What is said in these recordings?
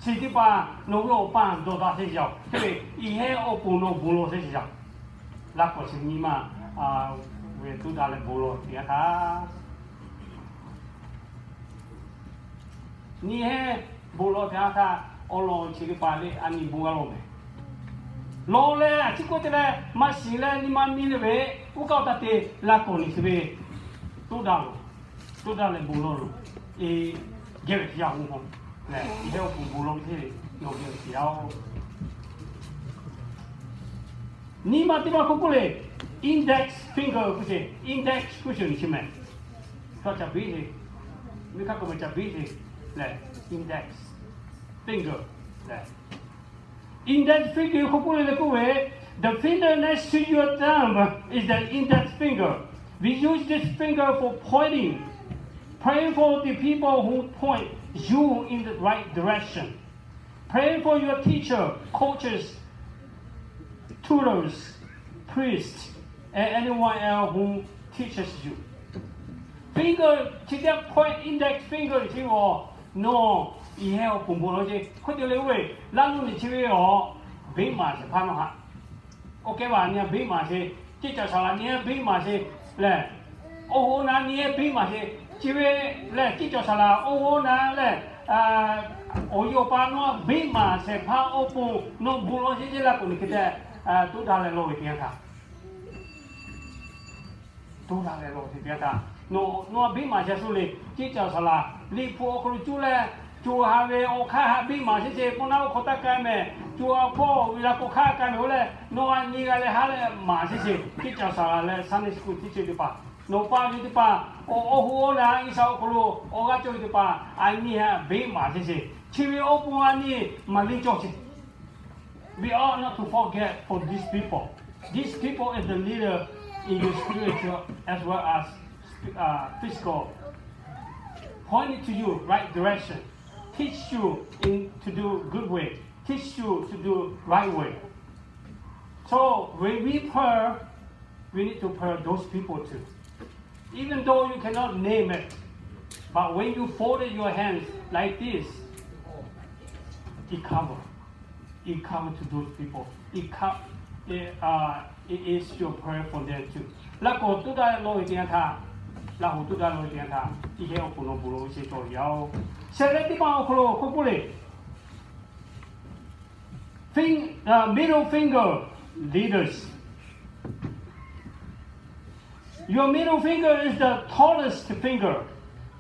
是的吧？农业办多大学校，对不对？以前我部落学校，那个是你嘛为多大的部落，别他，你还部落别他，我老去的巴黎，安尼不个了没？老嘞，这个的嘞，马西嘞，你妈咪嘞呗，我搞他的那个你是呗，多大的部落了，给小红红。来，以后部落去弄点小，你嘛地方过来 ，index finger 不是 index 不是你去买，他叫鼻子，你看我们叫鼻子，来 index finger 来 index finger 过来的各位 ，the finger next to your thumb is the index finger. We use this finger for pointing. Pray for the people who point you in the right direction. Pray for your teacher, coaches, tutors, priests, and anyone else who teaches you. Finger, 这个 point index finger 是我 no 以后公布了些，或者你会，那你去哦，别嘛是看哈，OK 吧？你别嘛是，这叫啥啦？你别嘛是来，哦那你别嘛是。这位嘞，这叫啥啦？我那嘞，我有把那北马是怕我不，那部落这些啦，你看的，都打来落一点他，都打来落一点他，那北马是说嘞，这叫啥啦？你破可能做嘞，做下位我看下北马这些，不那我大概没，做破为了我看干没嘞，那你个嘞下嘞马这些，这叫啥啦嘞？Sunday school teacher的吧。no pa di pa o na isa ko o ga cho di pa ani ha be ma se se chi o pu ani ma li cho chi we ought not to forget for these people is the leader in the spiritual as well as physical pointing to you right direction teach you to do good way teach you to do right way so when we pray we need to pray those people too. Even though you cannot name it, but when you folded your hands like this, it covers to those people. It is your prayer for them too. 那个都在落一点他，然后都在落一点他，以前我不弄些做了。现在地方我不嘞，middle finger leaders. Your middle finger is the tallest finger.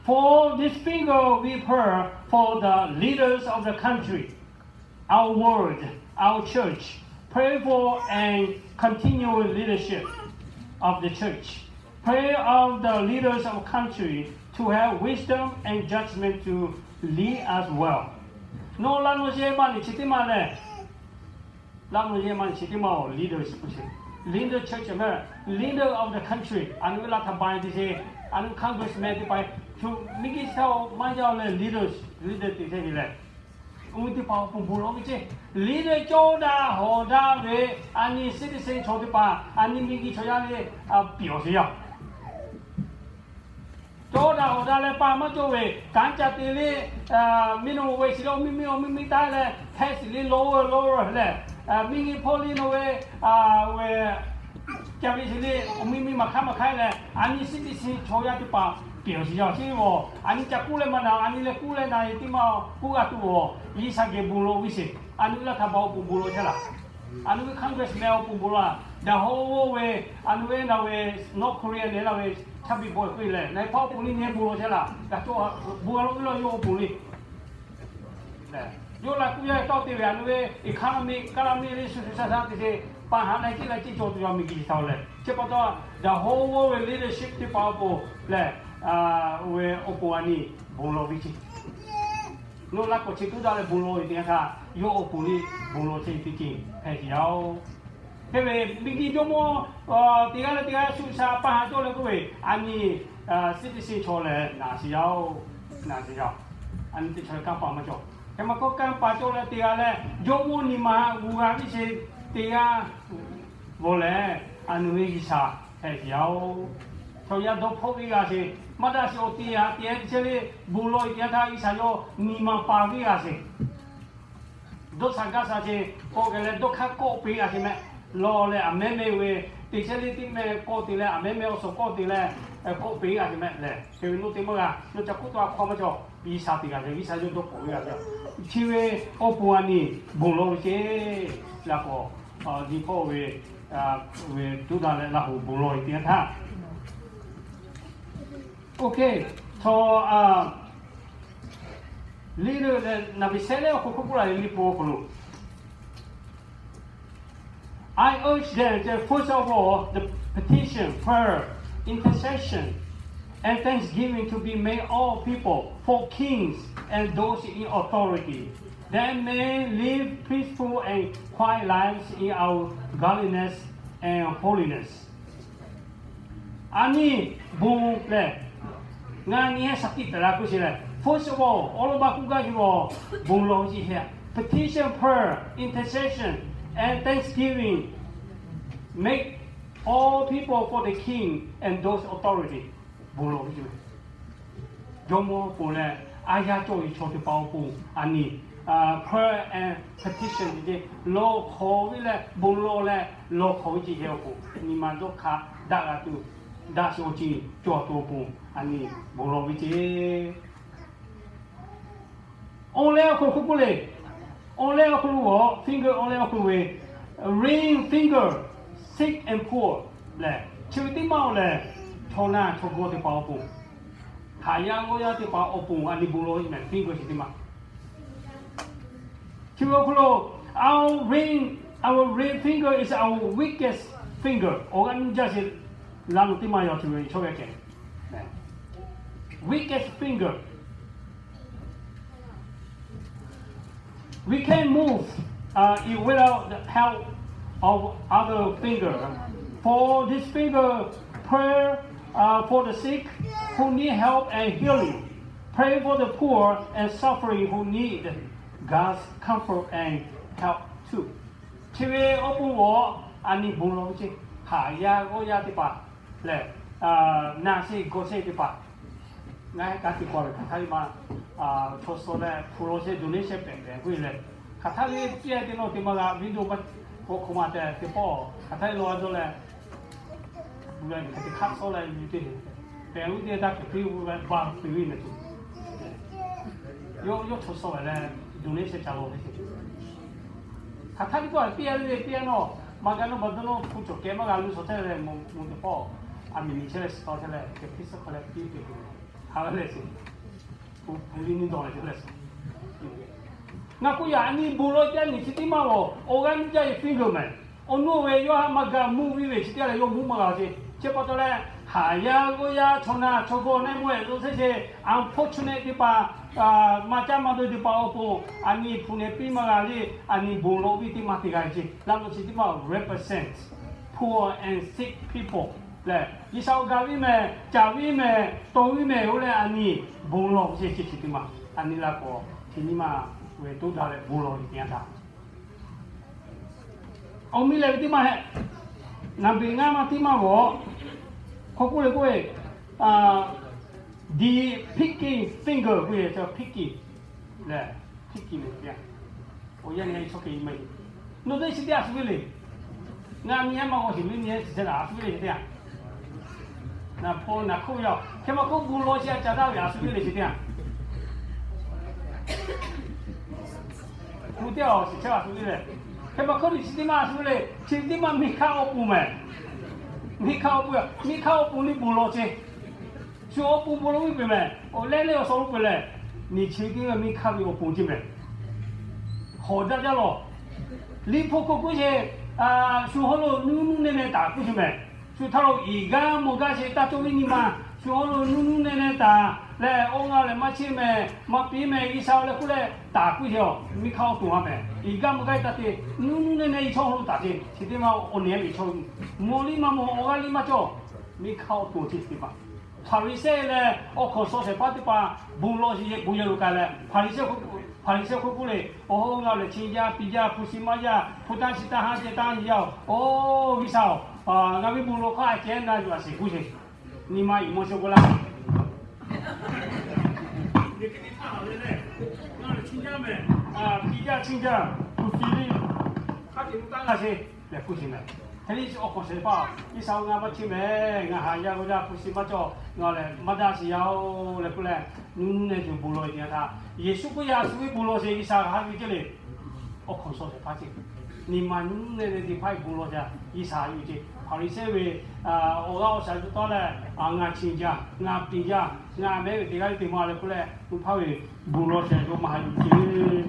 For this finger, we pray for the leaders of the country, our world, our church. Pray for and continual leadership of the church. Pray of the leaders of the country to have wisdom and judgment to lead us well. No, leaders. Leader church leader of the country, and we like buy this, and congressman by to make it so my leader this leader 我哋包不不容易啫，你哋做得好得嘅，安尼citizen做得吧，安尼民意做下咧表示呀。做得好得咧，爸媽做嘅，簡直啲咧民眾為是咯，咪帶咧，test 咧 lower 咧，民意 polling 嘅為假如是咧，咪嘛開咧，安尼citizen做下啲吧。表示咗先喎，安尼只古咧問下，安尼咧古咧那啲嘛古個多喎，以前嘅部落為先，安尼咧他包部落出啦，安尼個 Congress 沒有部落啦，然後為安尼那為 North Korea 咧那為差別不會咧，那包部呢啲部落出啦，但做部落呢有部落，咧，有啦古嘢到底係安尼為 economy 咧實實這些辦下嚟啲嚟啲做都要咪幾頭咧，即係講到 the whole leadership 啲包部咧。为opo ani bulo bici. No la ko chitu dale bulo dia tha yo opo ni bulo che bici hai diao. Hebe bigi jomo tiga susah pa ha jo le ko we ani citizen cho le na si yao. Ani ti choi ka pa ma jo. Kema ko kan pa jo le tiga le jomo ni ma wu ga bici tiga vole anu wi sa hai diao. 所以都普遍嘅是，乜嘢是我啲啊？啲即係部落啲睇醫生咗2萬8嘅是，都参加啥子？过个嘞都看个别啊什么，老嘞啊妹妹为，底下里啲咩过啲咧啊妹妹我所过啲咧，个别啊什么嘞？佢弄啲乜啊？弄只骨头啊，看乜咗？比赛啲啊，比赛就都过嘅咗。因为我半年无落去那个你可为为都到咧那个无落去他。OK， so leader nabi sele ko kukula li po kulu. I urge them that first of all, the petition, prayer, intercession, and thanksgiving to be made all people, for kings and those in authority, that may live peaceful and quiet lives in our godliness and holiness. Ani bu le ngani sakit la ku sila. First of all of us go bung lo ji here. Petition, prayer, intercession, and thanksgiving make all people for the king and those authority. Bung lo ji. Jomo po le aya cho i cho te pao pu ani prayer and petition ji lo kho wi le bung lo le lo kho ji he ko ni man do kha da la tu da so ji cho to pu ani bung lo wi ji. Only a kukule, only a kulu, finger only a kulu, ring finger, sick and poor. Le, chiviti mau le, tona chogo te pao pu. Hayango ya te pao pu, ani bulo ime, finger sitima. Chivo our ring finger is our weakest finger. Ogan just lanutima yo chivo chogeke. Weakest finger. We can move without the help of other finger. For this finger, prayer for the sick who need help and healing. Pray for the poor and suffering who need God's comfort and help too. Chive open wo ani bulo chi haya go ya ti pa le na si go se ti pa. Ngai ka ti ko le ka ma choso le puro se donation pe pe hui le ka tha le pia ti no ti ma ga video ba ko ko ma te ti po ka tha lo do le bu le ti kha so le ni ti pe u ti da ki u ba ba ti wi ne ti yo choso le donation cha lo ti ka tha ti ko pia no ma ga no ba do no pu cho ke ma ga lu so te le mo ti po a mi ni che le sto te le ke pi so ko le pi ti Halalesi, pulini dole jelas. Naku ya ni bulo jani siti mawo, orang jai finger man. Onu we yo maga movie we siti ala yo mu maga je. Cepat ole haya go ya chona chogo ne mo lo se unfortunate pa macam ada di pa opo ani pune pi maga li ani bulo bi ti mati ga je. Lalu siti ma represent poor and sick people. Le, di sau gawi me, jawi me, towi me, ole ani bulo se se ma, ani la ko, sini ma we tu dah le bulo di tiada. Omi le ti ma he, nabi nga ma ti ma wo, ko le the picky finger we so picky, le, picky me ya. O ya ni so ke me. No de si dia su le. Nga mi ma ko si mi ni se la su le dia. Na po na ku yo, ke ma ko bulo sia cha da ya su le si dia. Ku dia si cha su le. Ke ma ko ni si ma su le, si di ma mi ka o pu me. Mi ka o pu ni bulo che. Su o pu bulo wi pe me. O le le o so pu le. Ni chi di mi ka wi o pu ji me. Ho da ja lo. Li po ko ku che su ho lo nu ne da ku ji me. Su ta lo I ga mo ga che ta to ni ma. Su ho lo nu ne da. Le o nga le ma chi me, ma pi me I sao le ku le da ku jo. Mi ka o tu ma me. I ga mo ga ta te nu ne I cho ho da je. Chi di ma o ne mi cho. Mo li ma mo o ga li ma cho. Mi ka o tu chi di ma. Parise le o ko so se pa ti pa bu lo ji bu ye lu ka le. Parise ku le o nga le chi ja pi ja pu si ma ja pu ta si ta ha je ta yi yao. O vi sao. Nga vi bu lo ka che na ju si ku che. Ni ma I mo so ko la. Ni ki ni ta le le. Nga le chi ja me. Pi ja chi ja. feeling，他就当那些来不行了。他你是我讲实话，你手啱乜簽名，我下日嗰隻不是乜做，我嚟乜嘢時候嚟過嚟，你就部落點他，耶穌嗰日屬於部落是伊啥下邊這裡，我講說實話先，你們你哋派部落啫，伊啥有啫，後嚟社會我成日多咧我親家，我邊家，我咩地方地方嚟過嚟，我派去部落成個嘛有啫。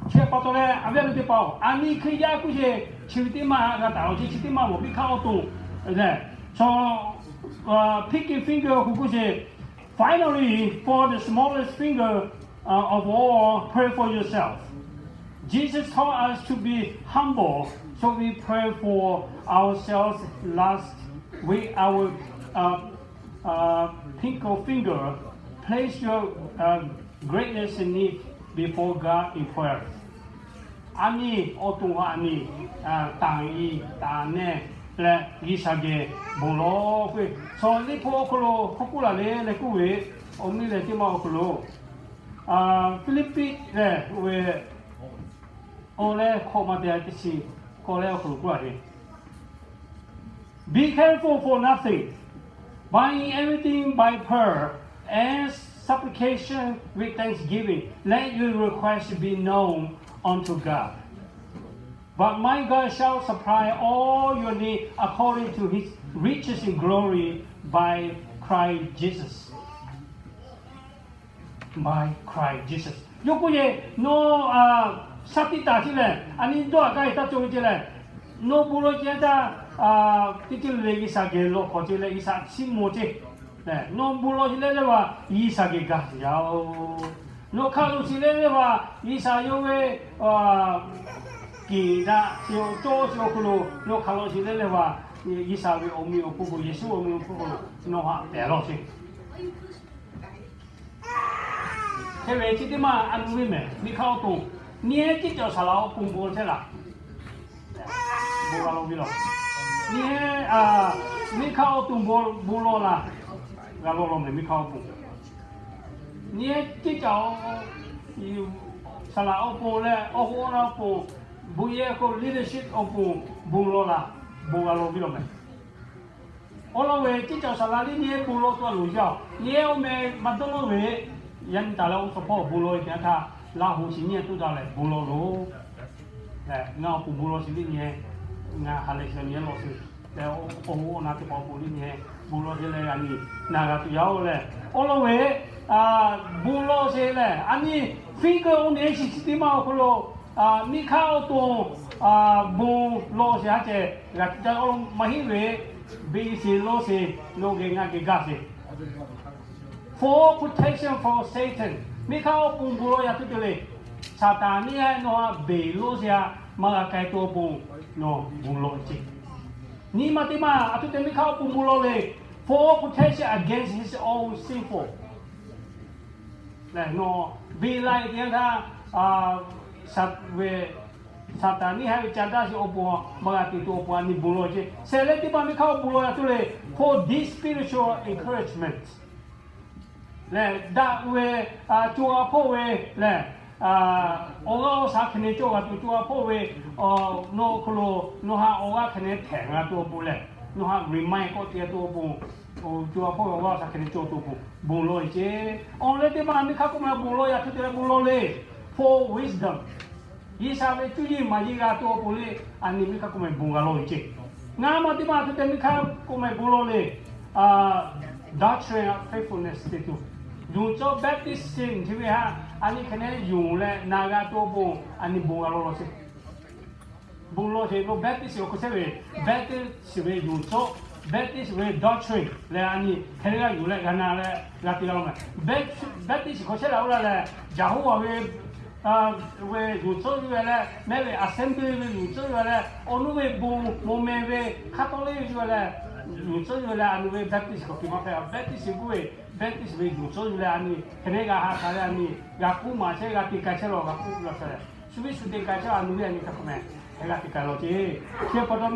切包到嘞，阿边的包，阿你可以呀，估计吃的嘛，那大陆去吃的嘛，我比较多，对不对？So, pinky finger, who could say, finally, for the smallest finger of all, pray for yourself. Jesus taught us to be humble, so we pray for ourselves last with our pinky finger. Place your greatness and need before God in prayer. 安尼，我同我安尼，大姨大奶来，伊啥个无咯会，所以你破可咯，破过来嘞，来个位，我们来点嘛可咯，菲律宾嘞为，我嘞考嘛的就是，过来可过来的。Be careful for nothing, buying everything by prayer and supplication with thanksgiving. Let your request be known unto God. But my God shall supply all your need according to his riches in glory by Christ Jesus. By Christ Jesus. 如果也 no 杀敌打起来，你多少个他做起来 ，no 不罗现在这就来一啥个落或者来一啥新模子，no 不罗现在的话一啥个个要。no 卡路起来的话，伊啥有个其他就做就可能 no 卡路起来的话，伊啥个我们有不过，也是我们有不过 no 话带落去。这位这点嘛，安慰没？你靠动，你这叫啥老公公去了？不搞路比了。你靠动不落啦，搞路没？你靠动。你这叫有啥啦？我不嘞，我那不也个 leadership 我不落啦，不搞路比了没？我认为这叫啥啦？你不落多路上，你我们马东路为。人大佬说破部落一点他老虎是年都到来部落路，我部落是年，我还来是年老师，我那就跑步年部落是来安尼，那个都要嘞。我认为部落是嘞，安尼非个我年是几毛个咯，你靠动部落是啥子？那我马希为比是落是落个那个干是。For protection from Satan, 你靠布罗呀，对不对？撒旦你还拿贝罗下，马开多布拿布罗去。你嘛对嘛？对对，你靠布罗嘞。For protection against his own sinful. 来，拿贝来点他撒旦你还讲到是欧布，马开多布你布罗去。谁来对嘛？你靠布罗呀，对不对 ？For this spiritual encouragement. 嘞，那为做阿婆为嘞我啥肯定做啊，做阿婆为喏可罗喏哈我肯定听啊多不嘞，喏哈 remind 个点多不，做阿婆我啥肯定做多不，不罗一些，那地方你看我们不罗呀，就得不罗嘞 ，for wisdom， 伊啥为注意嘛，伊个多不嘞，你们看我们不个罗一些，那么地方就得你看我们不罗嘞doctrine of faithfulness 这种。用做 Baptist 先，因为哈，你可能用嘞那个多不，你不搞罗些，不罗些，罗 Baptist 我可是为 Baptist 是为用做 Baptist 为 doctrine 嘞，你可能用嘞，看那嘞，那地方嘛 ，Baptist 可是老了嘞，假如话为用做为嘞，咩为 Assembly 为用做为嘞，我那为不咩为 Catholic 为嘞，用做为嘞，为 Baptist 可以嘛faire Baptist 不为。Baptist 为主做出来你，肯定个哈啥嘞你，个古马些个地改起了个古了噻，所以说地改起来你看看没，那个地改了的，结果到。